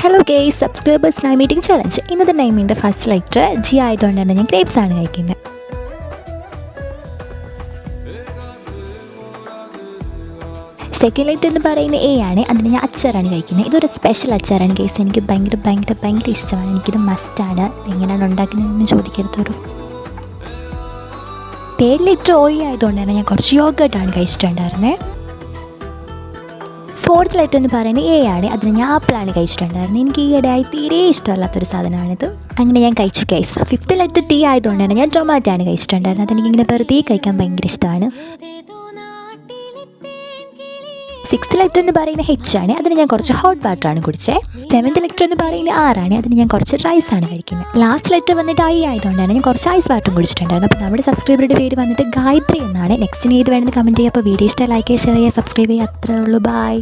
Hello guys, subscribers നൈ meeting challenge. ഇന്നത്തെ നൈമിൻ്റെ ഫസ്റ്റ് ലെറ്റർ ജി ആയതുകൊണ്ട് തന്നെ ഞാൻ ഗ്രേപ്സ് ആണ് കഴിക്കുന്നത്. സെക്കൻഡ് ലെറ്റർ എന്ന് പറയുന്നത് എ ആണ്. അതിന് ഞാൻ അച്ചാറാണ് കഴിക്കുന്നത്. ഇതൊരു സ്പെഷ്യൽ അച്ചാറാണ് ഗേയ്സ്. എനിക്ക് ഭയങ്കര ഇഷ്ടമാണ്. എനിക്കിത് മസ്റ്റാണ്. എങ്ങനെയാണ് ഉണ്ടാക്കുന്നതെന്ന് ചോദിക്കരുതൊരു. തേർഡ് ലെറ്റർ ഓ ആയതുകൊണ്ട് തന്നെ ഞാൻ കുറച്ച് യോഗട്ടാണ് കഴിച്ചിട്ടുണ്ടായിരുന്നത്. ഫോർത്ത് ലെറ്റർ എന്ന് പറയുന്നത് എ ആണ്. അതിന് ഞാൻ ആപ്പിളാണ് കഴിച്ചിട്ടുണ്ടായിരുന്നത്. എനിക്ക് ഈയിടെയായി തീരെ ഇഷ്ടമല്ലാത്തൊരു സാധനമാണിത്. അങ്ങനെ ഞാൻ കഴിച്ചു ഗൈസ്. ഫിഫ്ത്ത് ലെറ്റർ ടി ആയതുകൊണ്ട് തന്നെ ഞാൻ ടൊമാറ്റോ ആണ് കഴിച്ചിട്ടുണ്ടായിരുന്നത്. അതെനിക്കിങ്ങനെ വെറുതെ കഴിക്കാൻ ഭയങ്കര ഇഷ്ടമാണ്. സിക്സ്ത് ലെറ്റർ എന്ന് പറയുന്നത് എച്ച് ആണ്. അതിന് ഞാൻ കുറച്ച് ഹോട്ട് വാട്ടറാണ് കുടിച്ചത്. സെവൻത്ത് ലെറ്റർ എന്ന് പറയുന്നത് ആറാണ്. അതിന് ഞാൻ കുറച്ച് റൈസാണ് കഴിക്കുന്നത്. ലാസ്റ്റ് ലെറ്റർ വന്നിട്ട് ഐ ആയതുകൊണ്ടാണ് ഞാൻ കുറച്ച് ഐസ് വാട്ടറും കുടിച്ചിട്ടുണ്ടായിരുന്നു. അപ്പോൾ നമ്മുടെ സബ്സ്ക്രൈബറുടെ പേര് വന്നിട്ട് ഗായത്രി എന്നാണ്. നെക്സ്റ്റിന് ഏത് വേണമെന്ന് കമൻറ്റ് ചെയ്യുക. അപ്പോൾ വീഡിയോ ഇഷ്ടമായി ലൈക്ക് ചെയ്യുക, ഷെയർ ചെയ്യുക, സബ്സ്ക്രൈബ് ചെയ്യുക. അത്രേ ഉള്ളൂ. ബൈ.